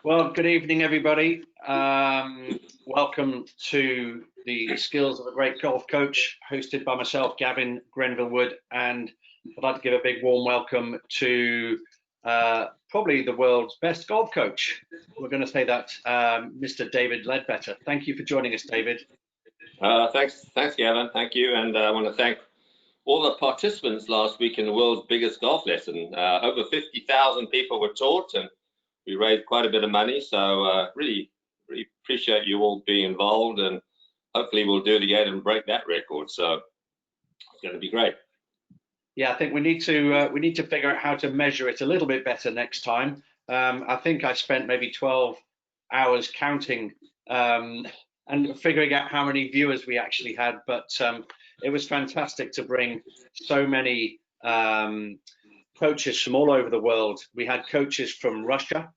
Well, good evening, everybody. Welcome to the Skills of a Great Golf Coach, hosted by myself, Gavin Grenville Wood, and I'd like to give a big warm welcome to probably the world's best golf coach. We're going to say that, Mr. David Ledbetter. Thank you for joining us, David. Thanks, Gavin. Thank you, and I want to thank all the participants last week in the world's biggest golf lesson. Over 50,000 people were taught, and we raised quite a bit of money. So really appreciate you all being involved, and hopefully we'll do it again and break that record. So it's going to be great. Yeah, I think we need to figure out how to measure it a little bit better next time. I think I spent maybe 12 hours counting and figuring out how many viewers we actually had, but it was fantastic to bring so many coaches from all over the world. We had coaches from Russia,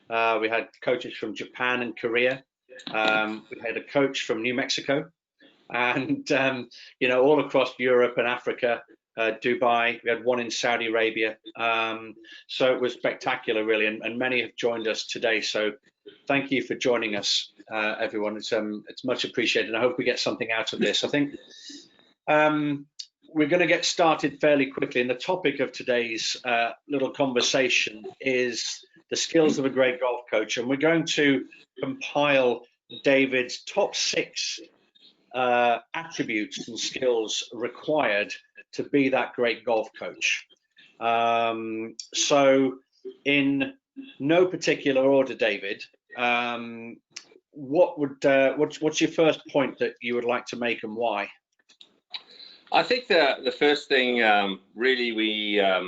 we had coaches from Japan and Korea, we had a coach from New Mexico, and all across Europe and Africa, Dubai. We had one in Saudi Arabia. So it was spectacular, really, and many have joined us today. So thank you for joining us, everyone. It's much appreciated. I hope we get something out of this. I think we're going to get started fairly quickly, and the topic of today's little conversation is the skills of a great golf coach, and we're going to compile David's top 6 attributes and skills required to be that great golf coach. So in no particular order, David, what's your first point that you would like to make, and why? I think the first thing, really, I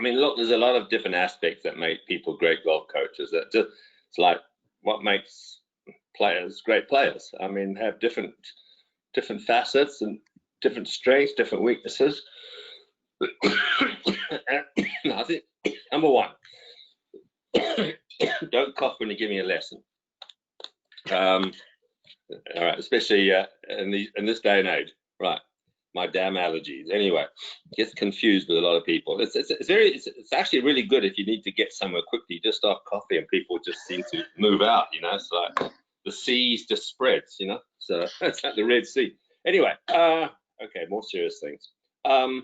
mean, look, there's a lot of different aspects that make people great golf coaches. It's like what makes players great players. I mean, have different facets and different strengths, different weaknesses. I think number 1, don't cough when you give me a lesson. All right, especially in this day and age. Right, my damn allergies. Anyway, gets confused with a lot of people. It's actually really good if you need to get somewhere quickly. Just start coughing and people just seem to move out. It's like the seas just spreads. So it's like the Red Sea. Anyway, okay, more serious things. I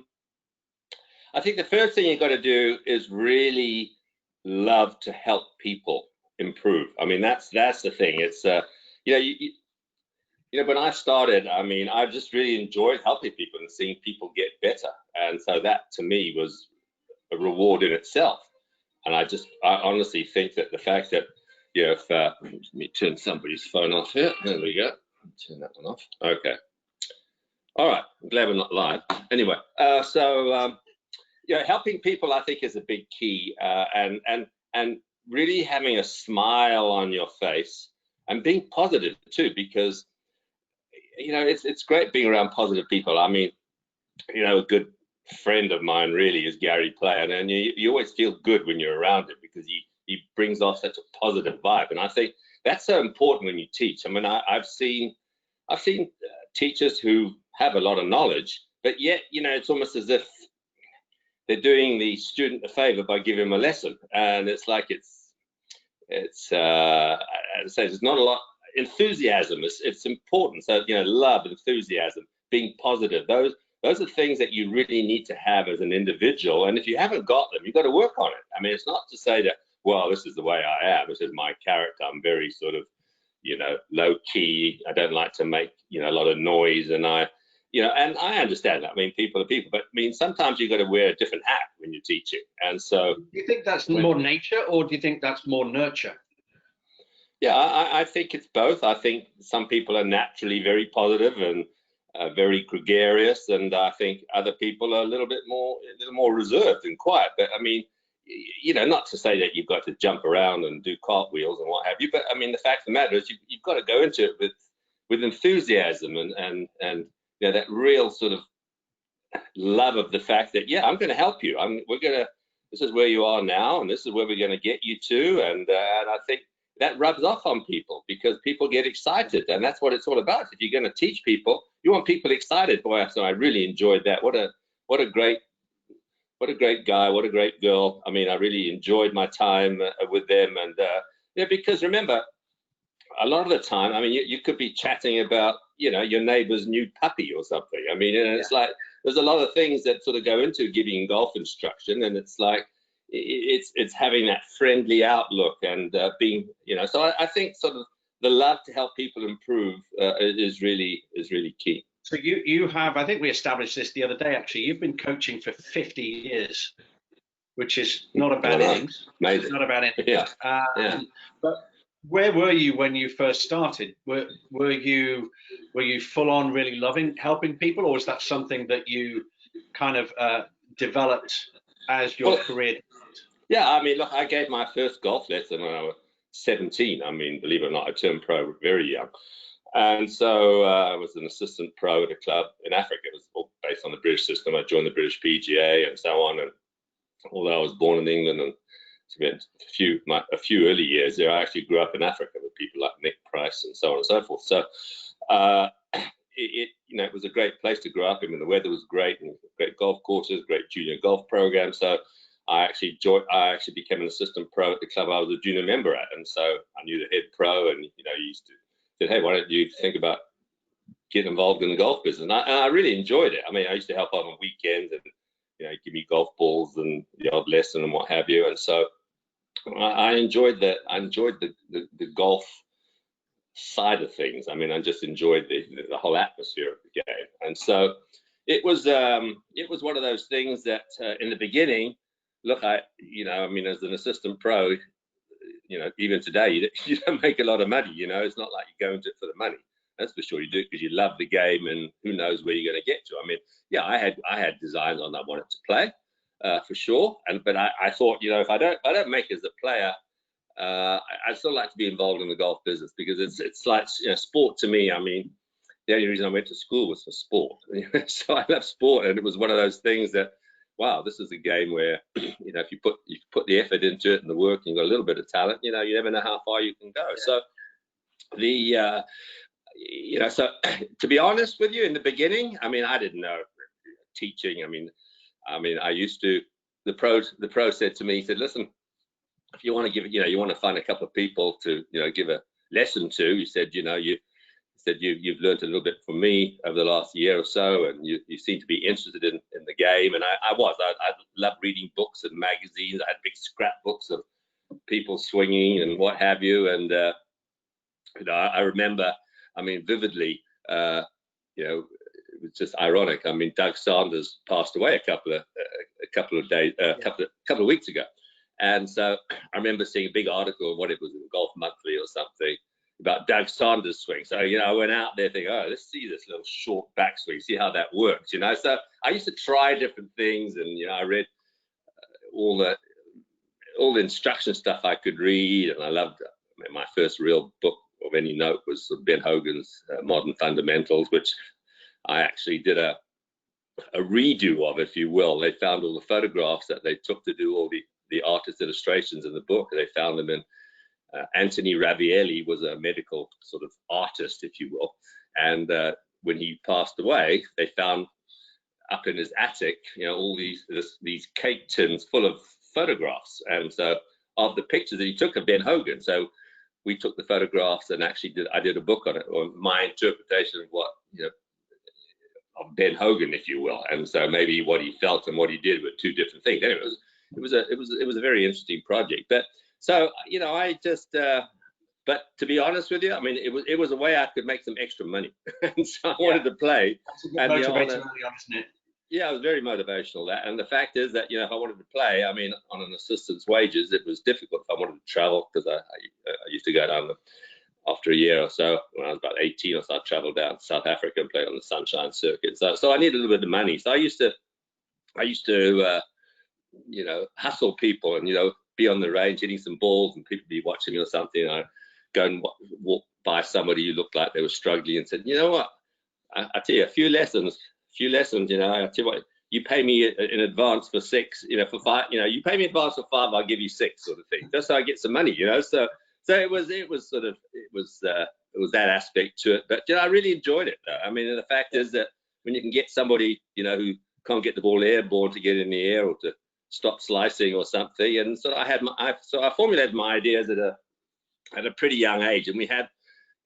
think the first thing you've got to do is really love to help people improve. I mean, that's the thing. It's when I started, I mean, I just really enjoyed helping people and seeing people get better, and so that to me was a reward in itself. And I honestly think that the fact that let me turn somebody's phone off here. There we go. Turn that one off. Okay. All right. I'm glad we're not live. Anyway, helping people, I think, is a big key, and really having a smile on your face and being positive too, because it's great being around positive people. I mean, a good friend of mine really is Gary Player, and you always feel good when you're around him because he brings off such a positive vibe, and I think that's so important when you teach. I mean, I've seen teachers who have a lot of knowledge, but yet it's almost as if they're doing the student a favor by giving him a lesson, and it's like it's there's not a lot enthusiasm. It's important. So love, enthusiasm, being positive. Those are things that you really need to have as an individual. And if you haven't got them, you've got to work on it. I mean, it's not to say that, well, this is the way I am. This is my character. I'm very sort of low key. I don't like to make a lot of noise, and and I understand that. I mean, people are people, but I mean, sometimes you've got to wear a different hat when you're teaching. And so, do you think that's more nature, or do you think that's more nurture? Yeah, I think it's both. I think some people are naturally very positive and very gregarious, and I think other people are a little more reserved and quiet. But I mean, not to say that you've got to jump around and do cartwheels and what have you, but I mean, the fact of the matter is you've got to go into it with enthusiasm and that real sort of love of the fact that, I'm going to help you. This is where you are now, and this is where we're going to get you to, and I think that rubs off on people because people get excited, and that's what it's all about. If you're going to teach people, you want people excited. Boy, so I really enjoyed that. What a great what a great guy, what a great girl. I mean, I really enjoyed my time with them. And yeah, because remember, a lot of the time, I mean, you could be chatting about, your neighbor's new puppy or something. I mean, and it's like, there's a lot of things that sort of go into giving golf instruction, and it's like, it's having that friendly outlook and being, so I think sort of the love to help people improve is really key. So you have, I think we established this the other day, actually, you've been coaching for 50 years, which is not a bad innings. Amazing. It's not a bad innings. Yeah. But where were you when you first started? Were you full on really loving helping people, or was that something that you kind of developed as your career? Yeah, I mean, look, I gave my first golf lesson when I was 17. I mean, believe it or not, I turned pro very young. And so I was an assistant pro at a club in Africa. It was all based on the British system. I joined the British PGA and so on. And although I was born in England and spent a few early years there, I actually grew up in Africa with people like Nick Price and so on and so forth. So it was a great place to grow up in. The weather was great, and great golf courses, great junior golf program. So I actually became an assistant pro at the club I was a junior member at, and so I knew the head pro, and he used to say, hey, why don't you think about getting involved in the golf business? And I really enjoyed it. I mean, I used to help out on weekends and give me golf balls and the odd lesson and what have you. And so I enjoyed that. I enjoyed the golf side of things. I mean, I just enjoyed the whole atmosphere of the game. And so it was one of those things that in the beginning, look, I mean, as an assistant pro, even today, you don't make a lot of money. It's not like you're going to it for the money. That's for sure. You do it because you love the game, and who knows where you're going to get to. I mean, yeah, I had designs on I wanted to play, for sure. But I thought, if I don't make it as a player, I'd still like to be involved in the golf business, because it's like sport to me. I mean, the only reason I went to school was for sport. So I love sport, and it was one of those things that, wow, this is a game where if you put the effort into it and the work, and you've got a little bit of talent, you never know how far you can go. So so to be honest with you, in the beginning, I mean, I didn't know teaching. I mean, I used to. The pro said to me, he said, listen, if you want to give it, you want to find a couple of people to give a lesson to. He said, you've learned a little bit from me over the last year or so, and you seem to be interested in the game. And I love reading books and magazines. I had big scrapbooks of people swinging and what have you. And I remember, I mean, vividly, it was just ironic. I mean, Doug Sanders passed away a couple of weeks ago, and so I remember seeing a big article, what it was, in Golf Monthly or something, about Doug Sanders' swing. So I went out there thinking, oh, let's see this little short backswing, see how that works. So I used to try different things, and I read all the instruction stuff I could read, and I loved my first real book of any note was Ben Hogan's Modern Fundamentals, which I actually did a redo of, if you will. They found all the photographs that they took to do all the artist illustrations in the book. They found them in Anthony Ravielli was a medical sort of artist, if you will, and when he passed away, they found up in his attic, all these cake tins full of photographs, and so of the pictures that he took of Ben Hogan. So we took the photographs and actually I did a book on it, on my interpretation of what of Ben Hogan, if you will. And so maybe what he felt and what he did were two different things. Anyway, it was a very interesting project. But so I just but to be honest with you, I mean, it was a way I could make some extra money, and so I wanted to play. That's a good motivator, early on, isn't it? Yeah, it was very motivational, that. And the fact is that, if I wanted to play, I mean, on an assistant's wages, it was difficult if I wanted to travel, because I used to go down after a year or so, when I was about 18 or so, I traveled down to South Africa and played on the Sunshine Circuit. So I needed a little bit of money. So I used to hustle people and, be on the range hitting some balls, and people be watching me or something. And I'd go and walk by somebody who looked like they were struggling and said, you know what, I tell you, a few lessons, I tell you what, you pay me in advance for 6, for 5, you pay me in advance for 5, I'll give you 6, sort of thing, just so I get some money, So it was that aspect to it. But I really enjoyed it, though. I mean, and the fact is that when you can get somebody, who can't get the ball airborne to get in the air or to stop slicing or something. And so I formulated my ideas at a pretty young age, and we had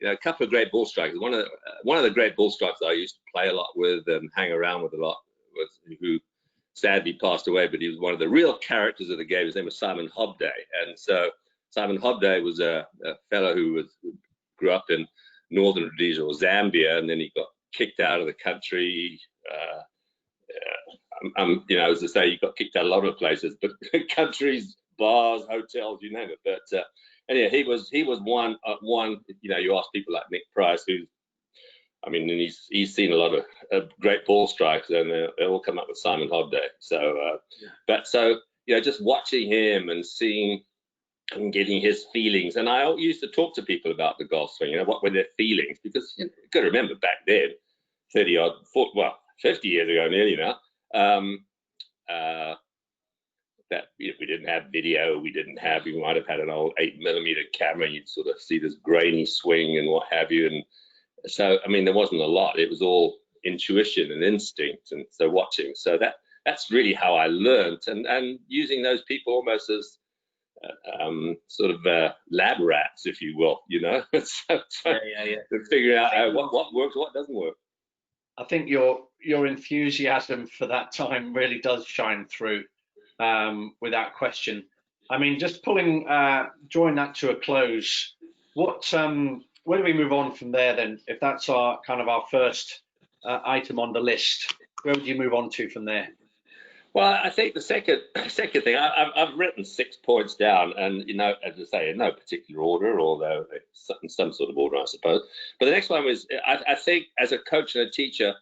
a couple of great ball strikers. One of the great ball strikers I used to play a lot with and hang around with a lot was, who sadly passed away, but he was one of the real characters of the game. His name was Simon Hobday. And so Simon Hobday was a fellow who grew up in northern Rhodesia or Zambia, and then he got kicked out of the country. As I say, he got kicked out of a lot of places, but countries, bars, hotels, you name it. But anyway, he was one. You ask people like Nick Price, he's seen a lot of great ball strikes, and they all come up with Simon Hobday. So, just watching him and seeing and getting his feelings. And I used to talk to people about the golf swing. What were their feelings? Because you got to remember back then, 50 years ago nearly now. That we didn't have video, we might have had an old 8mm camera, and you'd sort of see this grainy swing and what have you. And so, there wasn't a lot. It was all intuition and instinct, and so watching. So that's really how I learned, and using those people almost as sort of lab rats, if you will, so figuring out what works, what doesn't work. I think your enthusiasm for that time really does shine through, without question. Just drawing that to a close, where do we move on from there then? If that's our first item on the list, where would you move on to from there? Well, I think the second thing, I've written 6 points down, and as I say, in no particular order, although in some sort of order, I suppose. But the next one was, I think as a coach and a teacher,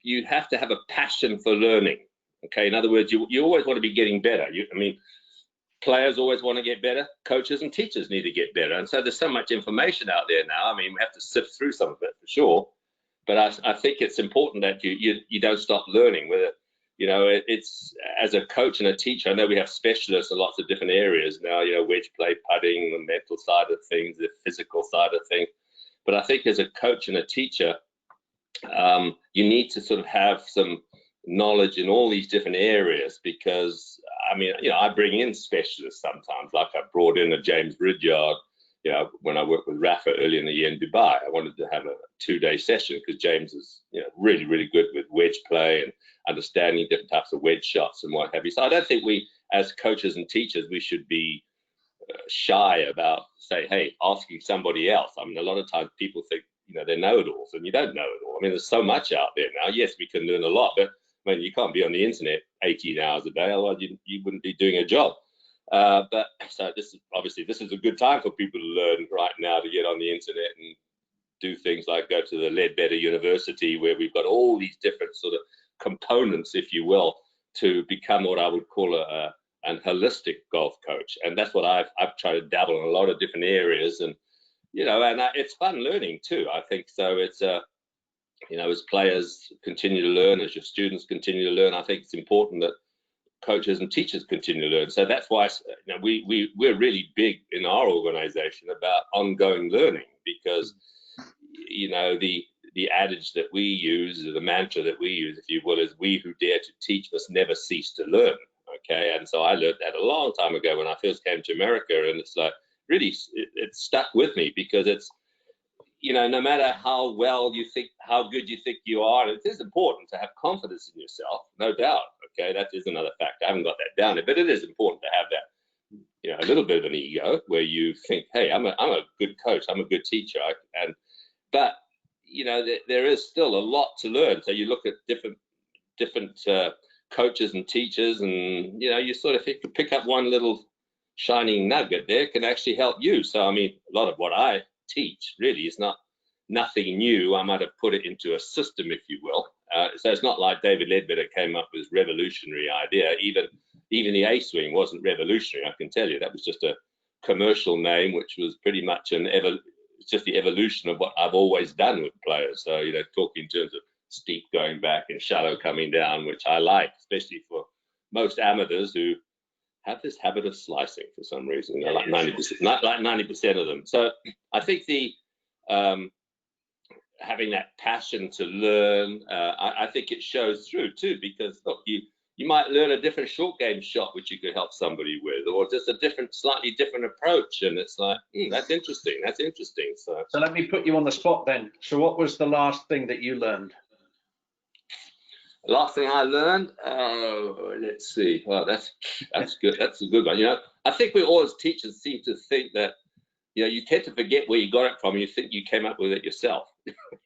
you have to have a passion for learning. Okay, in other words, you always want to be getting better. Players always want to get better. Coaches and teachers need to get better. And so there's so much information out there now. We have to sift through some of it for sure. But I think it's important that you don't stop learning. Whether it's as a coach and a teacher, I know we have specialists in lots of different areas now, wedge play, putting, the mental side of things, the physical side of things. But I think as a coach and a teacher, you need to sort of have some knowledge in all these different areas, because I bring in specialists sometimes, like I brought in a James Ridyard. When I worked with Rafa earlier in the year in Dubai, I wanted to have a 2-day session because James is really, really good with wedge play and understanding different types of wedge shots and what have you. So I don't think we, as coaches and teachers, we should be shy about asking somebody else. A lot of times people think they know it all, and you don't know it all. There's so much out there now. Yes, we can learn a lot, but you can't be on the internet 18 hours a day, otherwise you wouldn't be doing a job. But so this is a good time for people to learn right now, to get on the internet and do things like go to the Ledbetter University, where we've got all these different sort of components, if you will, to become what I would call an holistic golf coach. And that's what I've tried to dabble in a lot of different areas, and it's fun learning too, I think. So it's as players continue to learn, as your students continue to learn, I think it's important that coaches and teachers continue to learn. So that's why we're really big in our organization about ongoing learning, because the adage that we use, or the mantra that we use, if you will, is we who dare to teach must never cease to learn. Okay, and so I learned that a long time ago when I first came to America, and it's like really it stuck with me, because it's no matter how well you think, how good you think you are, and it is important to have confidence in yourself, no doubt. Okay, that is another factor. I haven't got that down there, but it is important to have that, a little bit of an ego where you think, hey, I'm a good coach, I'm a good teacher, but there is still a lot to learn. So you look at different coaches and teachers, and you sort of pick up one little shining nugget there can actually help you. So a lot of what I teach really is nothing new. I might have put it into a system, if you will. So it's not like David Ledbetter came up with this revolutionary idea. Even the A-swing wasn't revolutionary, I can tell you. That was just a commercial name, which was pretty much just the evolution of what I've always done with players. So talking in terms of steep going back and shallow coming down, which I like, especially for most amateurs who have this habit of slicing for some reason, like 90%, like 90% of them. So I think having that passion to learn. I think it shows through too, because look, you might learn a different short game shot which you could help somebody with, or just a slightly different approach, and it's like, that's interesting. So let me put you on the spot then. So what was the last thing that you learned? Last thing I learned, let's see. Well, that's good. That's a good one. I think we all as teachers seem to think that, you tend to forget where you got it from. You think you came up with it yourself.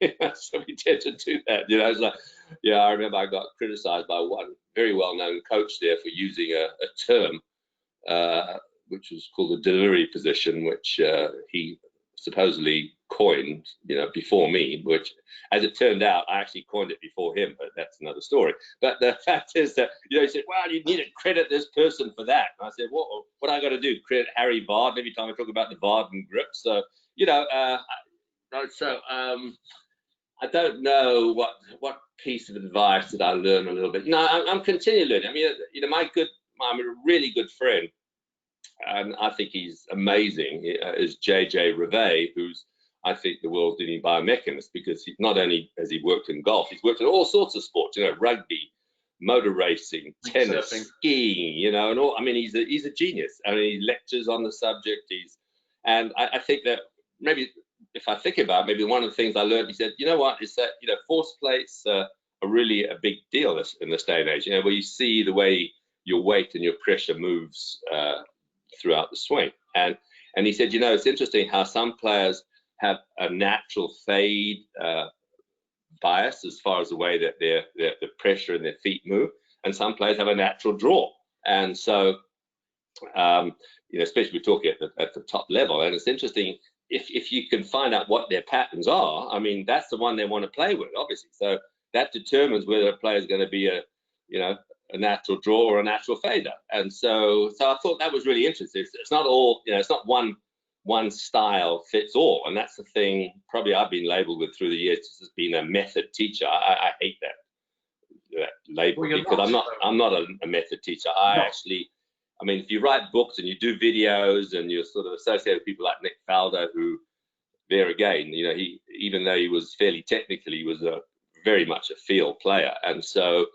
So we tend to do that. It's like, I remember I got criticized by one very well-known coach there for using a term which was called the delivery position, which he supposedly coined, before me, which, as it turned out, I actually coined it before him, but that's another story. But the fact is that, he said, well, you need to credit this person for that. And I said, what I got to do? Credit Harry Vard every time I talk about the Varden grip? So, I don't know what piece of advice did I learn a little bit. I'm continually learning. I mean, I'm a really good friend, and I think he's amazing, is JJ Rivet, who's, I think, the world's leading biomechanist, because he not only has he worked in golf, he's worked in all sorts of sports, rugby, motor racing, tennis, skiing, and all. I mean, he's a genius. I mean, he lectures on the subject. And I think that maybe, if I think about it, maybe one of the things I learned, he said, is that, force plates are really a big deal in this day and age, where you see the way your weight and your pressure moves throughout the swing. And he said, it's interesting how some players have a natural fade bias as far as the way that the pressure in their feet move, and some players have a natural draw. And so, especially we're talking at the top level, and it's interesting if you can find out what their patterns are. I mean, that's the one they want to play with, obviously. So that determines whether a player is going to be a natural draw or a natural fader. And so I thought that was really interesting. It's not all, it's not one style fits all. And that's the thing probably I've been labeled with through the years, as being a method teacher. I hate that label, because I'm not a method teacher. I mean, if you write books and you do videos and you're sort of associated with people like Nick Faldo, who, there again, he, even though he was fairly technical, he was very much a field player. And so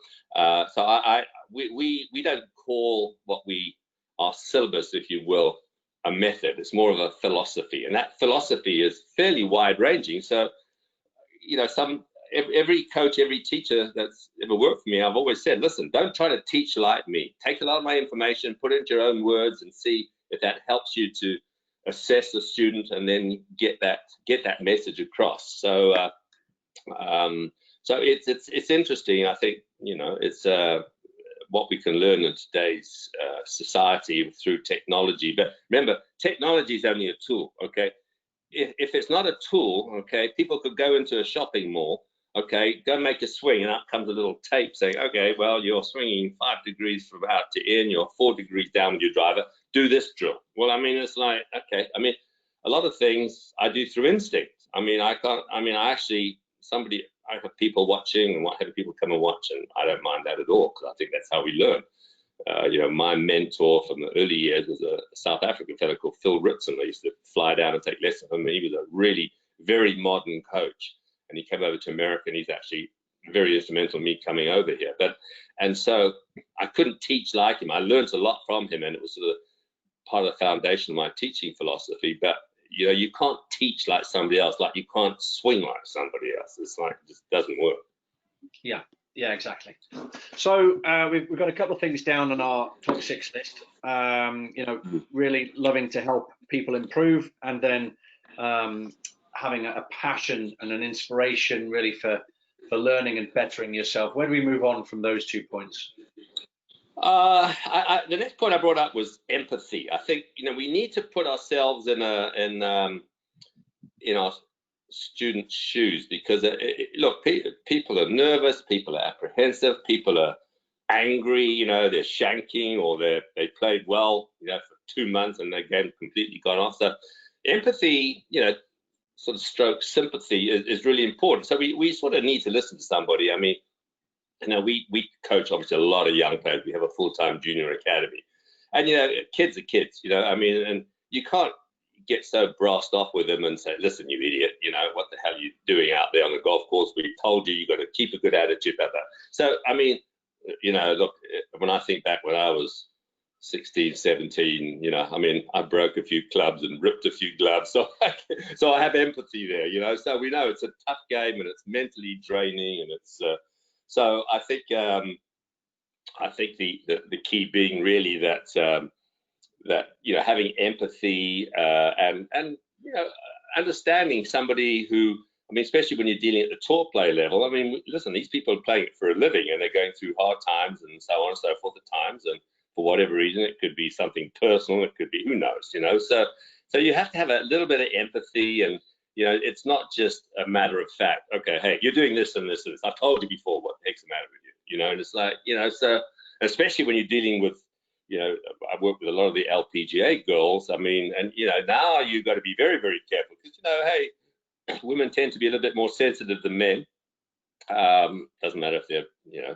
we don't call our syllabus, if you will, a method. It's more of a philosophy, and that philosophy is fairly wide ranging. So, every coach, every teacher that's ever worked for me, I've always said, listen, don't try to teach like me. Take a lot of my information, put it into your own words, and see if that helps you to assess the student and then get that message across. So it's interesting. I think, it's what we can learn in today's society through technology. But remember, technology is only a tool, okay? If it's not a tool, okay, people could go into a shopping mall, okay, go make a swing, and out comes a little tape saying, okay, well, you're swinging 5 degrees from out to in, you're 4 degrees down with your driver, do this drill. Well, I mean, it's like, okay, I mean, a lot of things I do through instinct. I have people watching and have people come and watch, and I don't mind that at all, because I think that's how we learn. My mentor from the early years was a South African fellow called Phil Ritson. I used to fly down and take lessons from him. He was a really very modern coach, and he came over to America, and he's actually very instrumental in me coming over here. And so I couldn't teach like him. I learned a lot from him, and it was sort of part of the foundation of my teaching philosophy. But you can't teach like somebody else, like you can't swing like somebody else. It's like, it just doesn't work. Yeah, exactly. So we've got a couple of things down on our top 6 list. Really loving to help people improve, and then having a passion and an inspiration really for learning and bettering yourself. Where do we move on from those 2 points? The next point I brought up was empathy. I think we need to put ourselves in our students' shoes, because look, people are nervous, people are apprehensive, people are angry. They're shanking, or they played well, for 2 months and again completely gone off. So empathy, sort of stroke sympathy is really important. So we sort of need to listen to somebody. I mean, we coach obviously a lot of young players. We have a full-time junior academy, and kids are kids. I mean, and you can't get so brassed off with them and say, listen, you idiot, you know, what the hell are you doing out there on the golf course? We told you got to keep a good attitude about that. So, I mean, you know, look, when I think back when I was 16, 17, you know, I mean, I broke a few clubs and ripped a few gloves. So, so I have empathy there, you know. So we know it's a tough game and it's mentally draining, and it's so I think the key being really that that, you know, having empathy and you know, understanding somebody who, I mean, especially when you're dealing at the tour play level. I mean, listen, these people are playing it for a living and they're going through hard times and so on and so forth at times, and for whatever reason, it could be something personal, it could be, who knows, you know. So you have to have a little bit of empathy, and you know, it's not just a matter of fact. Okay, hey, you're doing this and this and this. I've told you before, what the heck's the matter with you? You know, and it's like, you know, so especially when you're dealing with, you know, I work with a lot of the LPGA girls. I mean, and you know, now you've got to be very, very careful because, you know, hey, women tend to be a little bit more sensitive than men. Doesn't matter if they're, you know,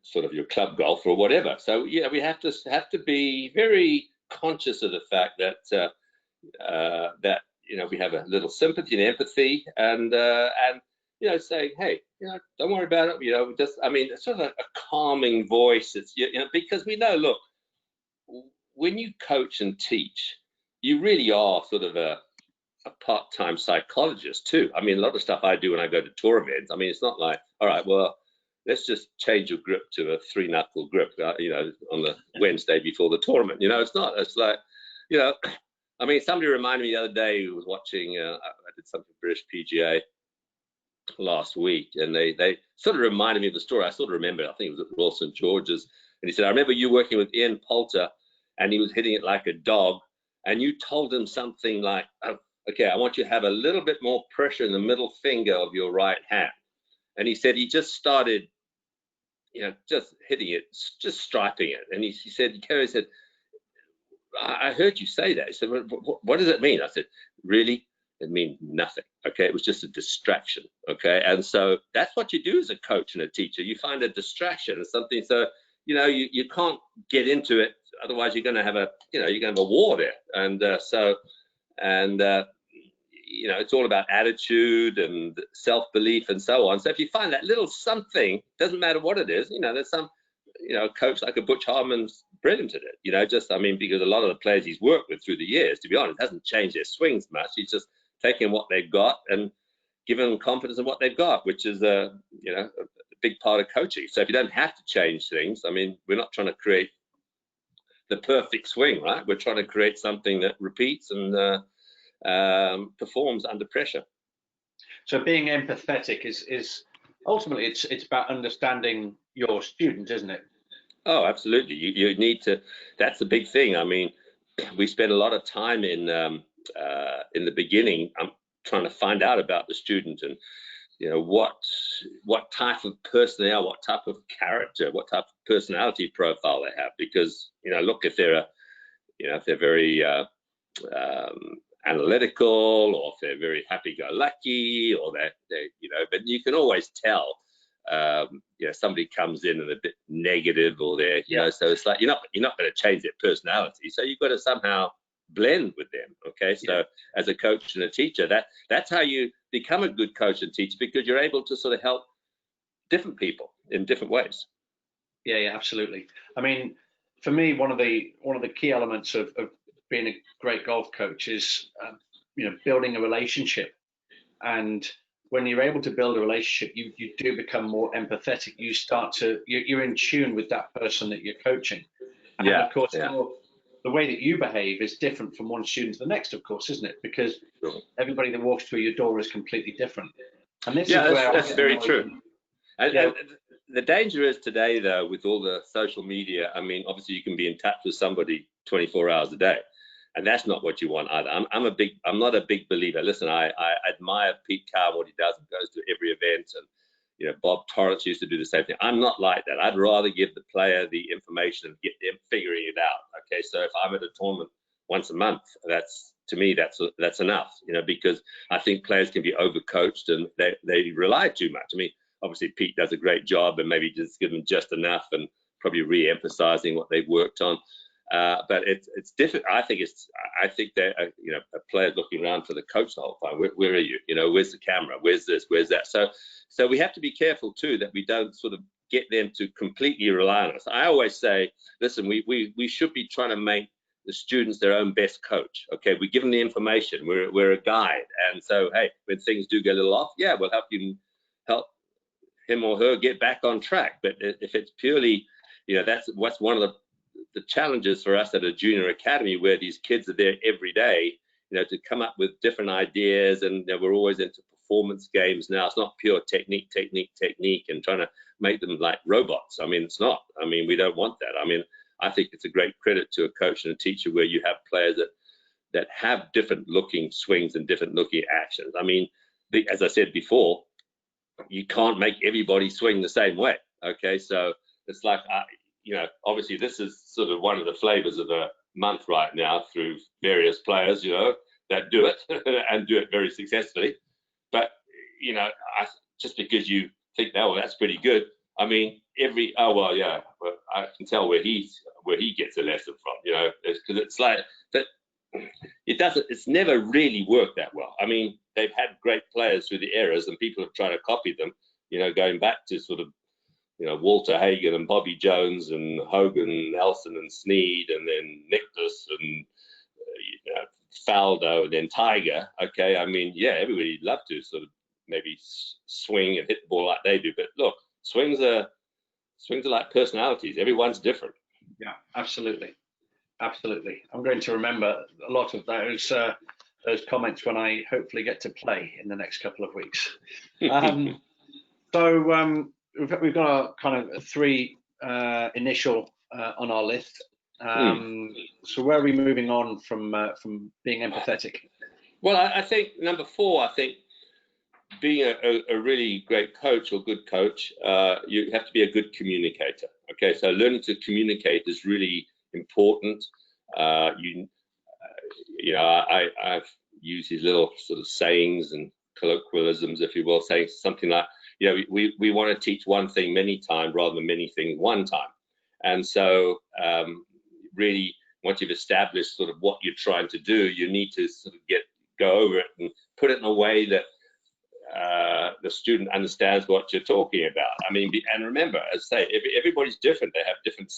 sort of your club golfer or whatever. So yeah, we have to be very conscious of the fact that that, you know, we have a little sympathy and empathy, and you know, saying, hey, you know, don't worry about it. You know, just, I mean, it's sort of a calming voice. It's, you know, because we know, look, when you coach and teach, you really are sort of a part-time psychologist too. I mean, a lot of stuff I do when I go to tour events, I mean, it's not like, all right, well, let's just change your grip to a 3-knuckle grip, you know, on the Wednesday before the tournament. You know, it's not. It's like, you know, I mean, somebody reminded me the other day who was watching, I did something British PGA last week, and they sort of reminded me of the story. I sort of remember, I think it was at Royal St. George's, and he said, I remember you working with Ian Poulter, and he was hitting it like a dog, and you told him something like, oh, okay, I want you to have a little bit more pressure in the middle finger of your right hand. And he said he just started, you know, just hitting it, just striping it. And he said, Kerry said, I heard you say that. He said, what does it mean? I said, really? It means nothing. Okay, it was just a distraction. Okay, and so that's what you do as a coach and a teacher. You find a distraction or something. So, you know, you can't get into it. Otherwise, you're going to have a, you know, you're going to have a war there. And you know, it's all about attitude and self-belief and so on. So if you find that little something, doesn't matter what it is, you know, there's some, you know, coach like a Butch Harmon's brilliant at it, you know, just, I mean, because a lot of the players he's worked with through the years, to be honest, hasn't changed their swings much. He's just taking what they've got and giving them confidence in what they've got, which is you know, a big part of coaching. So if you don't have to change things, I mean, we're not trying to create the perfect swing, right? We're trying to create something that repeats and performs under pressure. So being empathetic is ultimately it's about understanding your student, isn't it? Oh, absolutely. You need to. That's the big thing. I mean, we spend a lot of time in the beginning. I'm trying to find out about the student and, you know, what type of person they are, what type of character, what type of personality profile they have. Because, you know, look, if they're if they're very analytical, or if they're very happy-go-lucky, or they you know, but you can always tell, you know, somebody comes in and a bit negative, or they're, you know, so it's like you're not going to change their personality, so you've got to somehow blend with them. Okay, so as a coach and a teacher, that's how you become a good coach and teacher, because you're able to sort of help different people in different ways. Yeah, absolutely. I mean, for me, one of the key elements of being a great golf coach is, you know, building a relationship. And when you're able to build a relationship, you do become more empathetic. You start to, you're in tune with that person that you're coaching. And of course, the way that you behave is different from one student to the next, of course, isn't it? Because everybody that walks through your door is completely different. And this is where that's very true. And the danger is today, though, with all the social media, I mean, obviously you can be in touch with somebody 24 hours a day, and that's not what you want either. I'm not a big believer. Listen, I admire Pete Carr, what he does, and goes to every event, and, you know, Bob Torrance used to do the same thing. I'm not like that. I'd rather give the player the information and get them figuring it out. Okay, so if I'm at a tournament once a month, to me that's enough, you know, because I think players can be overcoached and they rely too much. I mean, obviously Pete does a great job, and maybe just give them just enough and probably re-emphasizing what they've worked on. But it's different. I think that a player looking around for the coach the whole time. Where are you? Where's the camera? Where's this? Where's that? So we have to be careful too that we don't sort of get them to completely rely on us. I always say, listen, we should be trying to make the students their own best coach. Okay, we give them the information. We're a guide, and so hey, when things do get a little off, yeah, we'll help him or her get back on track. But if it's purely, that's what's one of the challenges for us at a junior academy, where these kids are there every day, to come up with different ideas, and we're always into performance games now. It's not pure technique, and trying to make them like robots. I mean, it's not. I mean, we don't want that. I mean, I think it's a great credit to a coach and a teacher where you have players that have different looking swings and different looking actions. I mean, as I said before, you can't make everybody swing the same way. Okay, so it's like, obviously this is sort of one of the flavors of the month right now through various players, that do it and do it very successfully. But, just because you think, oh, well, that's pretty good. I mean, I can tell where he gets a lesson from, because it's like that. It's never really worked that well. I mean, they've had great players through the eras, and people have tried to copy them, going back to sort of, Walter Hagen and Bobby Jones and Hogan, Nelson and Snead, and then Nicklaus and Faldo, and then Tiger. Okay, I mean, yeah, everybody'd love to sort of maybe swing and hit the ball like they do, but look, swings are like personalities. Everyone's different. Yeah, absolutely. I'm going to remember a lot of those comments when I hopefully get to play in the next couple of weeks. So we've got our kind of three initial on our list. So where are we moving on from being empathetic? Well, I think number 4, being a really great coach or good coach, you have to be a good communicator. Okay, so learning to communicate is really important. I've used these little sort of sayings and colloquialisms, if you will, saying something like, we want to teach one thing many times rather than many things one time. And so really, once you've established sort of what you're trying to do, you need to sort of go over it and put it in a way that the student understands what you're talking about. I mean, and remember, as I say, everybody's different. They have different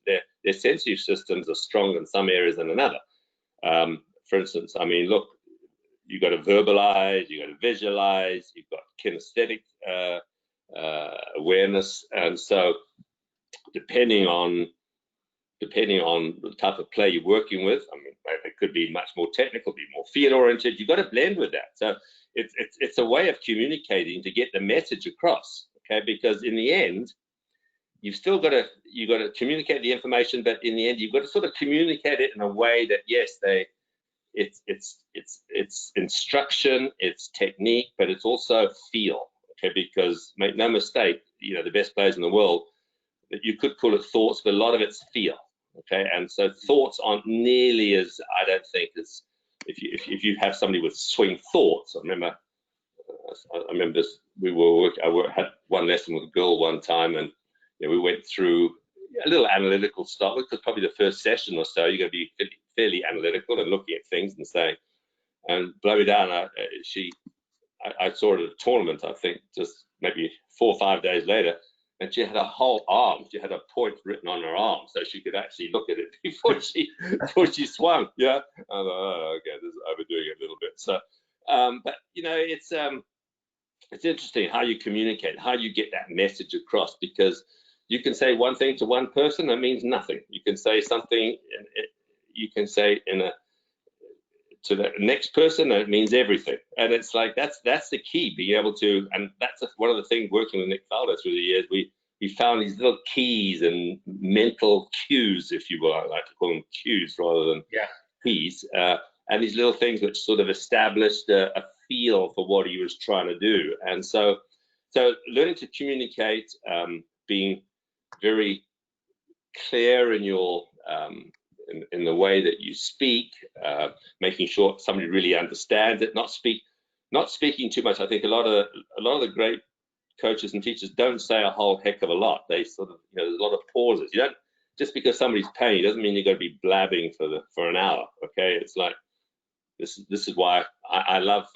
their sensory systems are stronger in some areas than another. For instance, I mean, look, you've got to verbalize, you've got to visualize, you've got kinesthetic awareness, and so depending on the type of play you're working with, I mean, it could be much more technical, be more field oriented. You've got to blend with that. So it's a way of communicating to get the message across. Okay, because in the end, you've got to communicate the information, but in the end, you've got to sort of communicate it in a way that yes, it's instruction, it's technique, but it's also feel. Okay, because make no mistake, the best players in the world, that you could call it thoughts, but a lot of it's feel. Okay, and so thoughts aren't nearly as, I don't think, as if you have somebody with swing thoughts. I remember this. I had one lesson with a girl one time, and we went through a little analytical stuff, because probably the first session or so, you're going to be fairly analytical and looking at things and saying, and blow me down. I saw her at a tournament, I think, just maybe 4 or 5 days later, and she had a whole arm. She had a point written on her arm, so she could actually look at it before she swung. Yeah, I'm like, oh, okay, this is overdoing it a little bit. So, but it's interesting how you communicate, how you get that message across, because you can say one thing to one person that means nothing. You can say something, to the next person, and it means everything. And it's like that's the key, being able to, and that's one of the things working with Nick Faldo through the years. We found these little keys and mental cues, if you will. I like to call them cues rather than keys, and these little things which sort of established a feel for what he was trying to do. And so learning to communicate, being very clear in your in the way that you speak, making sure somebody really understands it, not speaking too much. I think a lot of the great coaches and teachers don't say a whole heck of a lot. They sort of, there's a lot of pauses. You just because somebody's paying doesn't mean you're going to be blabbing for an hour. Okay, it's like this is why I love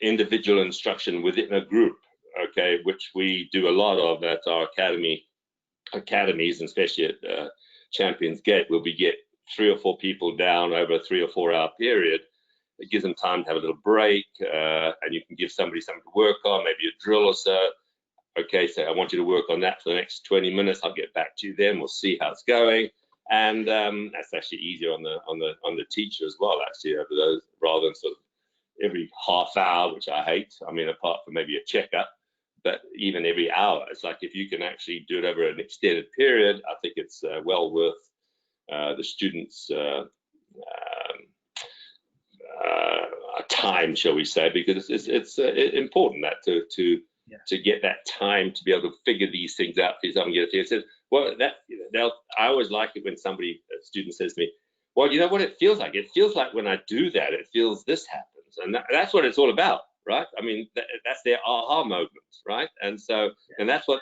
individual instruction within a group. Okay, which we do a lot of at our academies, and especially at Champions Gate, where we get 3 or 4 people down over a 3 or 4 hour period. It gives them time to have a little break, and you can give somebody something to work on, maybe a drill or so. Okay, so I want you to work on that for the next 20 minutes. I'll get back to you then. We'll see how it's going, and that's actually easier on the teacher as well. Actually, over those, rather than sort of every half hour, which I hate. I mean, apart from maybe a checkup, but even every hour, it's like if you can actually do it over an extended period, I think it's well worth the students' time, shall we say, because it's important that to get that time to be able to figure these things out for yourself and get it. Says, well, I always like it when a student says to me, well, you know what it feels like? It feels like when I do that, it feels this happens, and that's what it's all about, right? I mean, that's their aha moments, right? And so, and that's what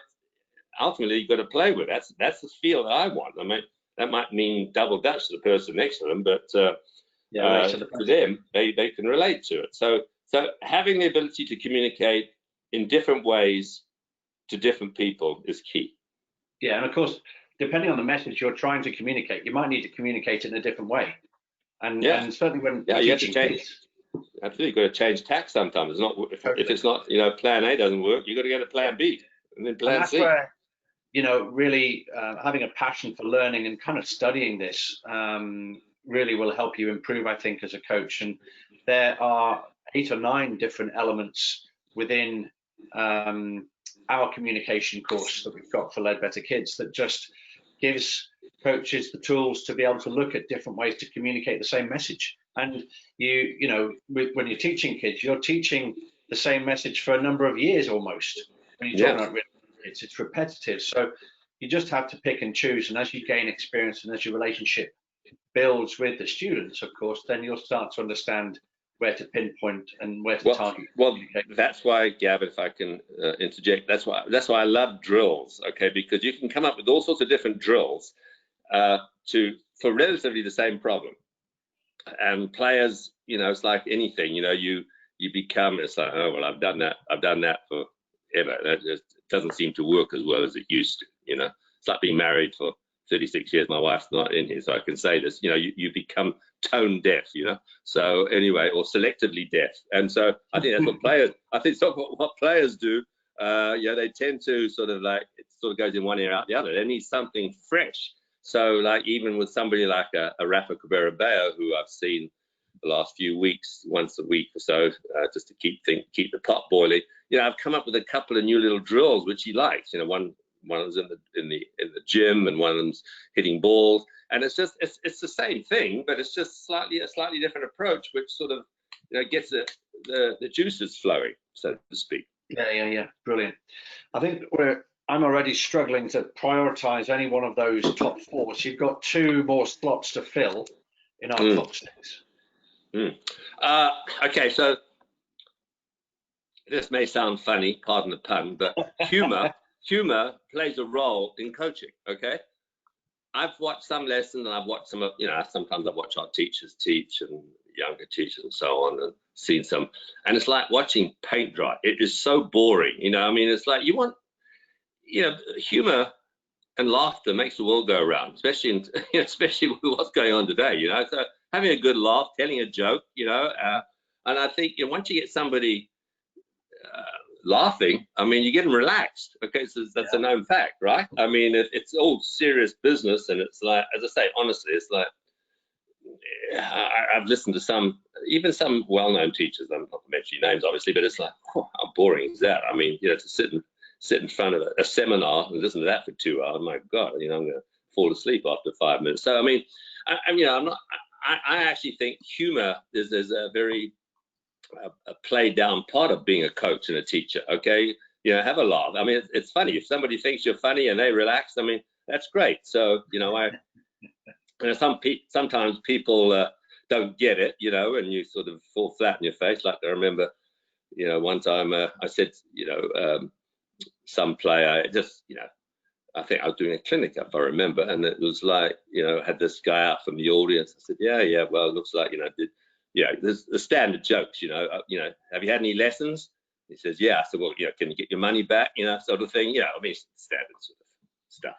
ultimately you've got to play with. That's the feel that I want. I mean, that might mean double dutch to the person next to them, but to them, they can relate to it. So having the ability to communicate in different ways to different people is key. Yeah, and of course, depending on the message you're trying to communicate, you might need to communicate in a different way. And certainly when you have to change. Absolutely, you've got to change tack sometimes. It's not if it's not, plan A doesn't work, you've got to go to plan B and then plan C. Where, really having a passion for learning and kind of studying this really will help you improve, I think, as a coach. And there are 8 or 9 different elements within our communication course that we've got for Leadbetter Kids that just gives coaches the tools to be able to look at different ways to communicate the same message. And when you're teaching kids, you're teaching the same message for a number of years almost. When you're talking about kids, it's repetitive. So you just have to pick and choose. And as you gain experience and as your relationship builds with the students, of course, then you'll start to understand where to pinpoint and where to target. Well, that's why, Gavin, if I can interject, that's why I love drills, okay? Because you can come up with all sorts of different drills for relatively the same problem. And players, it's like anything, you become, it's like, oh well, I've done that forever. That just doesn't seem to work as well as it used to. It's like being married for 36 years. My wife's not in here, so I can say this. You become tone deaf. So anyway, or selectively deaf. And so I think that's what players. I think it's what players do. They tend to sort of like it sort of goes in one ear out the other. They need something fresh. So like even with somebody like a Rafa Cabrera-Bello, who I've seen the last few weeks, once a week or so, just to keep the pot boiling. I've come up with a couple of new little drills which he likes. One is in the gym, and one of them's hitting balls, and it's the same thing, but it's just a slightly different approach, which sort of gets the juices flowing, so to speak. Yeah, brilliant. I think I'm already struggling to prioritize any one of those top 4. So you've got 2 more slots to fill in our top 6. Okay, so this may sound funny, pardon the pun, but humor plays a role in coaching. Okay, I've watched some lessons, and I've watched some of, sometimes I watch our teachers teach and younger teachers and so on, and seen some, and it's like watching paint dry. It is so boring. It's like you want, humor and laughter makes the world go around, especially with what's going on today. So having a good laugh, telling a joke, and I think once you get somebody laughing, you get them relaxed. Okay, so that's a known fact, right? It's all serious business, and it's like, as I say, honestly, it's like I've listened to even some well-known teachers. I'm not mentioning names, obviously, but it's like, how boring is that? To sit in front of a seminar and listen to that for 2 hours. My God, I'm going to fall asleep after 5 minutes. So I actually think humor is a very a played down part of being a coach and a teacher. Okay, have a laugh. It's funny if somebody thinks you're funny and they relax. That's great. So sometimes people don't get it, and you sort of fall flat in your face. Like I remember, one time I said, some player just, I think I was doing a clinic, if I remember, and it was like, had this guy out from the audience. I said, yeah, well, it looks like, there's the standard jokes, have you had any lessons? He says, yeah. I said, well, can you get your money back, sort of thing, I mean, standard sort of stuff.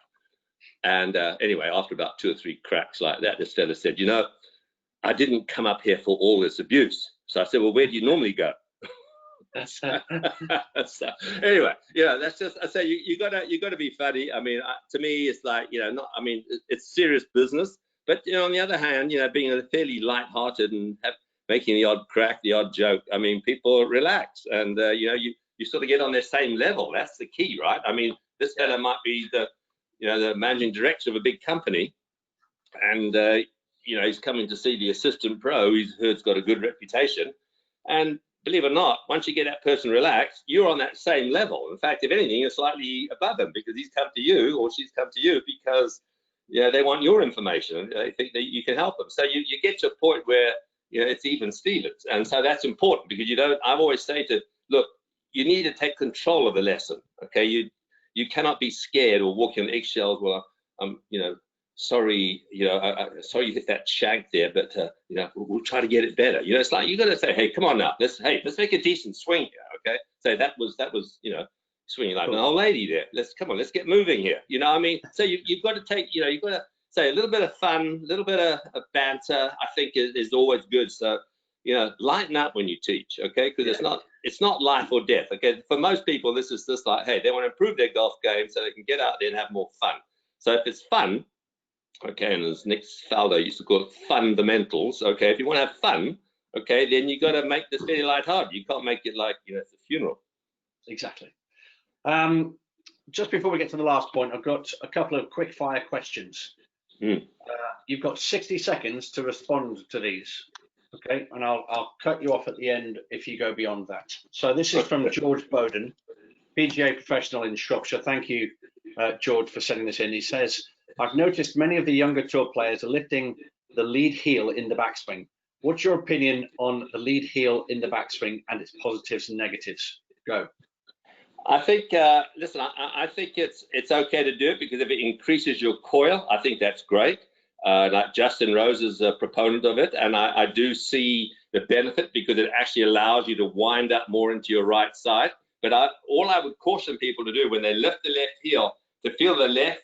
And anyway, after about 2 or 3 cracks like that, this fella said, I didn't come up here for all this abuse. So I said, well, where do you normally go? So anyway, that's just, I say, you gotta be funny. I mean, to me, it's like, it's serious business, but on the other hand, being a fairly light-hearted and making the odd crack, the odd joke, I mean, people relax, and you sort of get on their same level. That's the key, right? I mean, this fella might be the managing director of a big company, and he's coming to see the assistant pro. He's heard's got a good reputation, and believe it or not, once you get that person relaxed, you're on that same level. In fact, if anything, you're slightly above him, because he's come to you, or she's come to you because they want your information. They think that you can help them. So you get to a point where it's even Stevens, and so that's important, because I've always say look, you need to take control of the lesson. Okay, you cannot be scared or walking on eggshells. Well, sorry, sorry you hit that shank there, but we'll try to get it better. It's like you got to say, hey, come on now, let's make a decent swing here, okay? So that was swinging like an old lady there. Let's get moving here. I mean, so you've got to take, you've got to say a little bit of fun, a little bit of banter. I think is always good. So lighten up when you teach, okay? Because it's not life or death, okay? For most people, this is just like, hey, they want to improve their golf game so they can get out there and have more fun. So if it's fun, okay, and as Nick Faldo used to call it, fundamentals, okay, if you want to have fun, okay, then you got to make this very lighthearted. You can't make it like, it's a funeral. Exactly. Just before we get to the last point, I've got a couple of quick fire questions. You've got 60 seconds to respond to these, okay, and I'll cut you off at the end if you go beyond that. So this is from George Bowden, PGA professional in Shropshire. Thank you, George, for sending this in. He says, I've noticed many of the younger tour players are lifting the lead heel in the backswing. What's your opinion on the lead heel in the backswing and its positives and negatives? Go. I think, listen, I think it's okay to do it, because if it increases your coil, I think that's great. Like Justin Rose is a proponent of it, and I do see the benefit, because it actually allows you to wind up more into your right side. But all I would caution people to do when they lift the left heel, to feel the left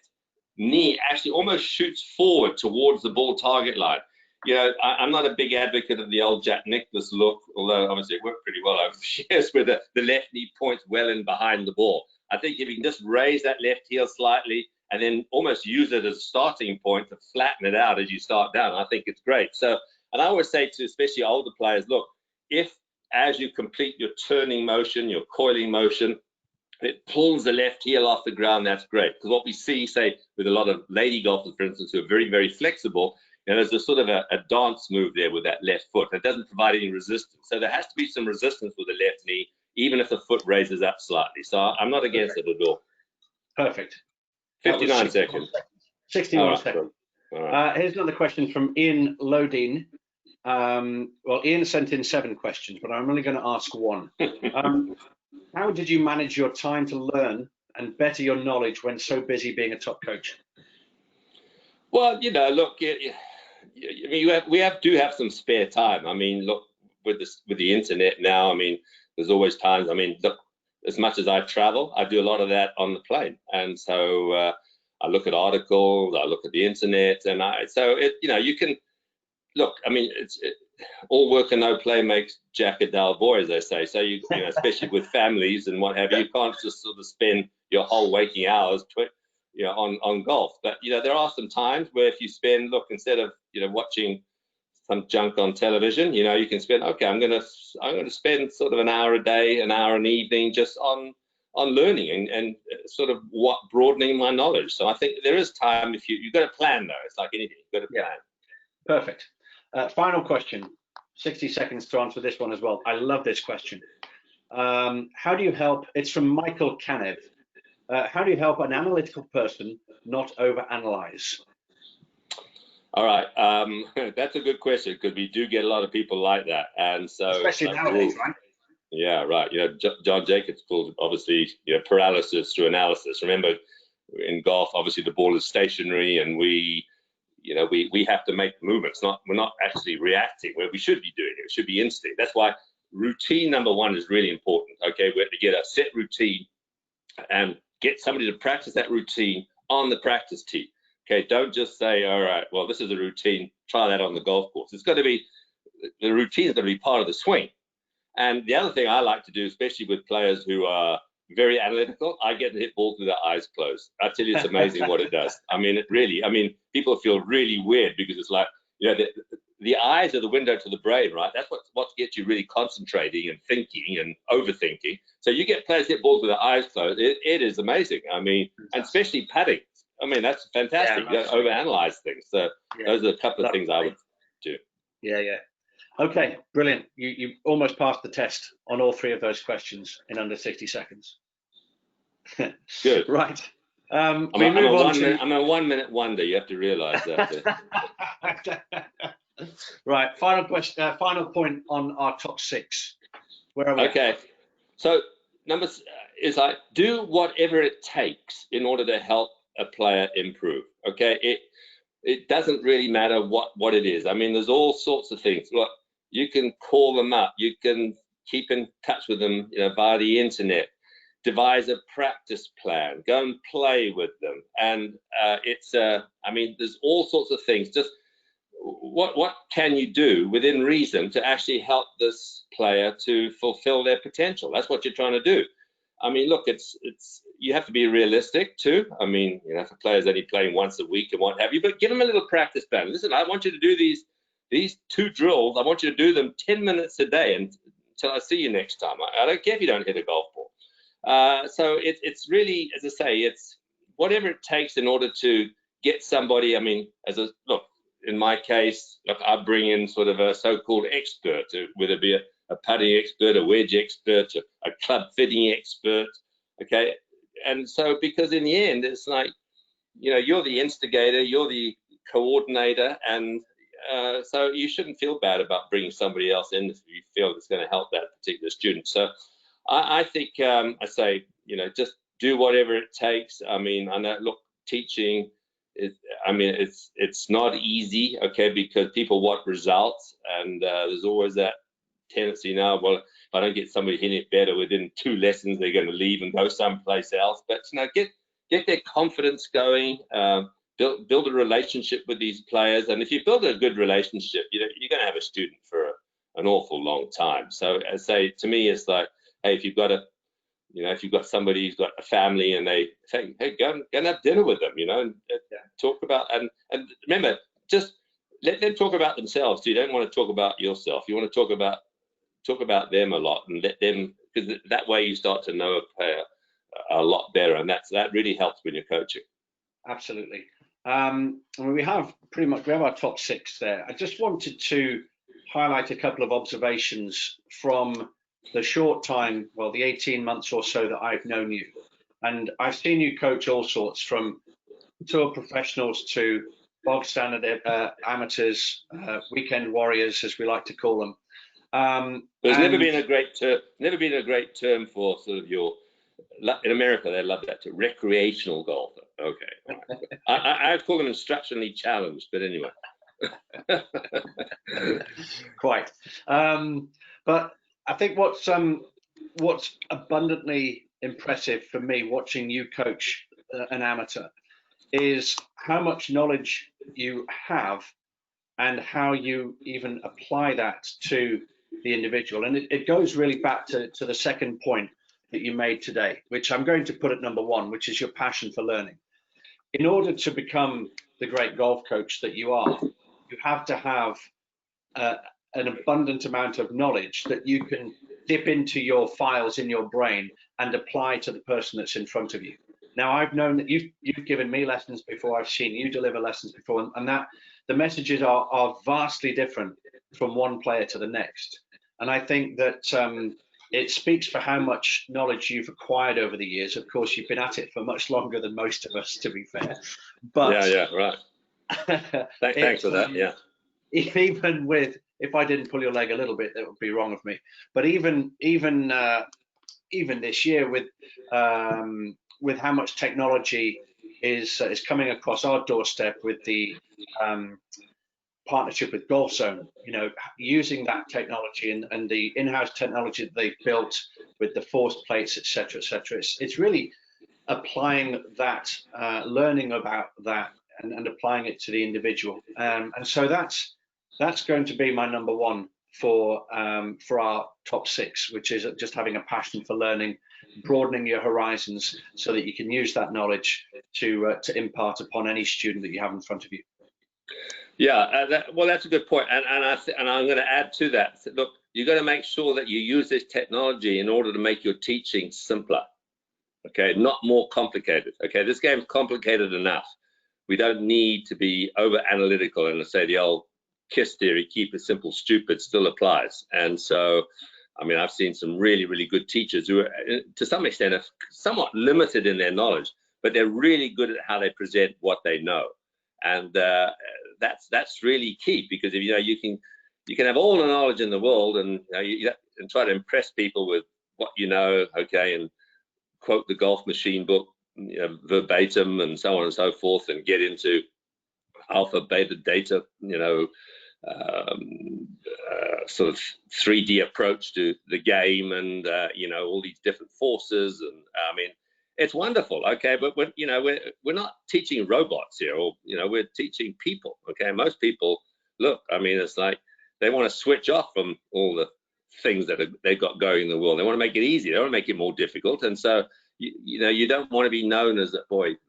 knee actually almost shoots forward towards the ball target line. I'm not a big advocate of the old Jack Nicklaus look, although obviously it worked pretty well over the years, where the left knee points well in behind the ball. I think if you can just raise that left heel slightly and then almost use it as a starting point to flatten it out as you start down, I think it's great. So, and I always say to especially older players, look, if as you complete your turning motion, your coiling motion, it pulls the left heel off the ground, that's great. Because what we see, say, with a lot of lady golfers, for instance, who are very, very flexible, there's a sort of a dance move there with that left foot. It doesn't provide any resistance. So there has to be some resistance with the left knee, even if the foot raises up slightly. So I'm not against it at all. Perfect. 59 seconds. 61 seconds. All right. Here's another question from Ian Lodine. Well, Ian sent in 7 questions, but I'm only going to ask one. How did you manage your time to learn and better your knowledge when so busy being a top coach? Well, look, I mean, we do have some spare time. I mean, look, with the internet now, I mean, there's always times. I mean, look, as much as I travel, I do a lot of that on the plane, and so I look at articles, I look at the internet, and you can look. I mean, all work and no play makes Jack a dull boy, as they say. So especially with families and what have you, you can't just sort of spend your whole waking hours on golf. But there are some times where if you spend, instead of watching some junk on television, you can spend, okay, I'm going to spend sort of an hour a day, an hour an evening, just on learning and sort of broadening my knowledge. So I think there is time. If you've got to plan, though. It's like anything, you've got to plan. Perfect. Final question, 60 seconds to answer this one as well. I love this question. How do you help? It's from Michael Canev. How do you help an analytical person not overanalyze? All right, that's a good question, because we do get a lot of people like that, and so especially nowadays, right? Yeah, right. John Jacobs called obviously paralysis through analysis. Remember, in golf, obviously the ball is stationary, and we have to make movements. We're not actually reacting where we should be doing it. It should be instinct. That's why routine number one is really important. Okay, we have to get a set routine and get somebody to practice that routine on the practice tee. Okay, don't just say, all right, well, this is a routine, try that on the golf course. It's got to be, the routine is going to be part of the swing. And the other thing I like to do, especially with players who are very analytical, I get to hit balls with their eyes closed. I tell you, it's amazing what it does. I mean, people feel really weird because it's like, the eyes are the window to the brain, right? That's what gets you really concentrating and thinking and overthinking. So you get players hit balls with their eyes closed. It is amazing. I mean, and especially putting. I mean, that's fantastic. You don't overanalyze things. So those are a couple of things I would do. Yeah. Okay, brilliant. You almost passed the test on all three of those questions in under 60 seconds. Good. Right. I'm a 1 minute wonder. You have to realize that. Right. Final question. Final point on our top six. Where are we? Okay. So number is like, do whatever it takes in order to help a player improve. Okay. It doesn't really matter what it is. I mean, there's all sorts of things. Look, you can call them up. You can keep in touch with them, via the internet. Devise a practice plan. Go and play with them. And there's all sorts of things. Just what can you do within reason to actually help this player to fulfill their potential? That's what you're trying to do. I mean, look, it's you have to be realistic too. I mean, if a player's only playing once a week and what have you, but give them a little practice plan. Listen, I want you to do these 2 drills. I want you to do them 10 minutes a day until I see you next time. I don't care if you don't hit a golf ball. So it's really, as I say, it's whatever it takes in order to get somebody. I mean, look, in my case, look, I bring in sort of a so-called expert, whether it be a putting expert, a wedge expert, a club fitting expert, okay? And so, because in the end, it's like, you're the instigator, you're the coordinator, and so you shouldn't feel bad about bringing somebody else in if you feel it's going to help that particular student. So I think, I say, just do whatever it takes. I mean, I know, look, teaching, it's not easy, okay, because people want results, and there's always that tendency now, well, if I don't get somebody hitting it better within 2 lessons, they're going to leave and go someplace else. But get their confidence going, build a relationship with these players, and if you build a good relationship, you're going to have a student for an awful long time. So I say, to me, it's like, hey, if you've got somebody who's got a family and they say, hey, go and have dinner with them, and talk about, and remember, just let them talk about themselves too. You don't want to talk about yourself. You want to talk about them a lot, and let them, because that way you start to know a player a lot better, and that really helps when you're coaching. Absolutely. We have our top 6 there. I just wanted to highlight a couple of observations from the short time, well, the 18 months or so that I've known you. And I've seen you coach all sorts, from tour professionals to bog standard amateurs, weekend warriors, as we like to call them. There's never been a great term for sort of in America, they love that term, recreational golfer. Okay. I'd call them instructionally challenged, but anyway. Quite. But I think what's abundantly impressive for me watching you coach an amateur is how much knowledge you have and how you even apply that to the individual. And it goes really back to the second point that you made today, which I'm going to put at number 1, which is your passion for learning. In order to become the great golf coach that you are, you have to have an abundant amount of knowledge that you can dip into your files in your brain and apply to the person that's in front of you. Now, I've known that you've given me lessons before, I've seen you deliver lessons before, and that the messages are vastly different from one player to the next. And I think that it speaks for how much knowledge you've acquired over the years. Of course, you've been at it for much longer than most of us, to be fair. But yeah, right. Thanks for that. Yeah. Even with, if I didn't pull your leg a little bit, that would be wrong of me. But even this year, with how much technology is coming across our doorstep with the partnership with Golf Zone. You know, using that technology and the in-house technology that they've built with the force plates, etc., etc. It's really applying that, learning about that, and applying it to the individual. And so that's going to be my number one for our top 6, which is just having a passion for learning, broadening your horizons so that you can use that knowledge to impart upon any student that you have in front of you. Yeah, well, that's a good point, and I'm going to add to that. Look, you've got to make sure that you use this technology in order to make your teaching simpler. Okay, not more complicated. Okay, this game's complicated enough. We don't need to be over analytical, and say the old KISS theory, keep it simple, stupid, still applies. And so, I mean, I've seen some really, really good teachers who are, to some extent, are somewhat limited in their knowledge, but they're really good at how they present what they know. And that's really key, because if you can have all the knowledge in the world, and and try to impress people with what you know, okay, and quote the Golf Machine book verbatim and so on and so forth, and get into alpha, beta, data, sort of 3D approach to the game, and all these different forces, and I mean, it's wonderful, okay, but we're not teaching robots here, or we're teaching people, okay. Most people, look, I mean, it's like they want to switch off from all the things that they've got going in the world. They want to make it easy. They don't want to make it more difficult. And so you don't want to be known as a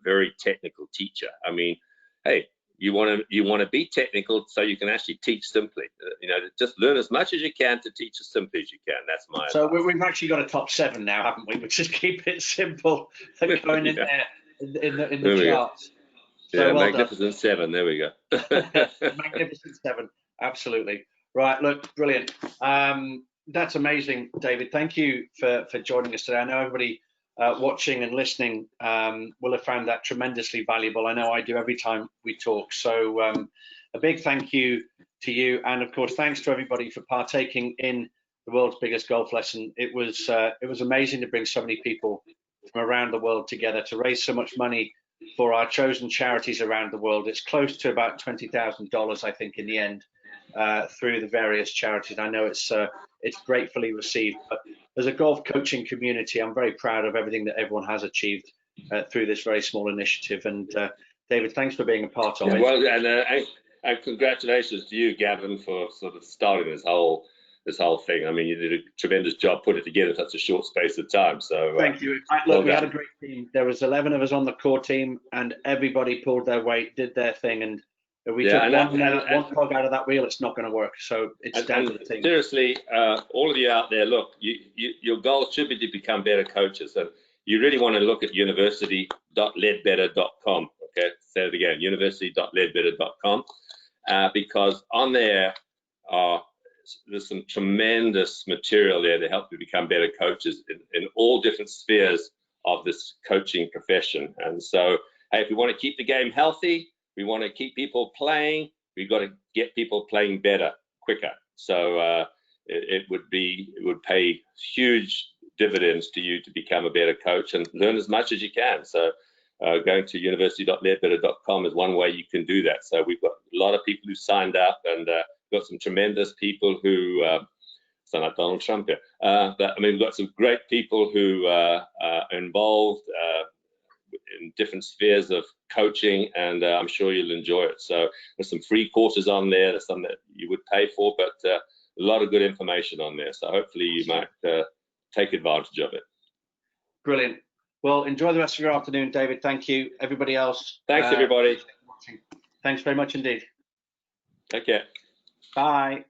very technical teacher. I mean, hey, you want to be technical so you can actually teach simply. Just learn as much as you can to teach as simply as you can. That's my so advice. We've actually got a top 7 now, haven't we? Which is keep it simple and going in there in the charts. So well Magnificent done. 7. There we go. Magnificent 7. Absolutely. Right. Look, brilliant. That's amazing, David. Thank you for joining us today. I know everybody watching and listening will have found that tremendously valuable. I know I do every time we talk. So a big thank you to you, and of course thanks to everybody for partaking in the world's biggest golf lesson. It was amazing to bring so many people from around the world together to raise so much money for our chosen charities around the world. It's close to about $20,000, I think, in the end, through the various charities. I know it's gratefully received, but as a golf coaching community, I'm very proud of everything that everyone has achieved through this very small initiative. And David, thanks for being a part of it. Well, and congratulations to you, Gavin, for sort of starting this whole thing. I mean, you did a tremendous job putting it together in such a short space of time. So thank you. Look, we had a great team. There was 11 of us on the core team, and everybody pulled their weight, did their thing, and if we took one cog out of that wheel, it's not going to work. So it's down to the team. Seriously, all of you out there, look, your goal should be to become better coaches, and you really want to look at university.ledbetter.com. Okay, say it again, university.ledbetter.com, because on there there's some tremendous material there to help you become better coaches in all different spheres of this coaching profession. And so, hey, if we want to keep the game healthy, we want to keep people playing, we've got to get people playing better, quicker. So it would pay huge dividends to you to become a better coach and learn as much as you can. So going to university.ledbetter.com is one way you can do that. So we've got a lot of people who signed up, and got some tremendous people who sound like Donald Trump here. But I mean, we've got some great people who are involved in different spheres of coaching, and I'm sure you'll enjoy it. So there's some free courses on there. There's some that you would pay for, but a lot of good information on there. So hopefully you might take advantage of it. Brilliant. Well, enjoy the rest of your afternoon, David. Thank you. Everybody else. Thanks, everybody. Thanks very much indeed. Take care. Bye.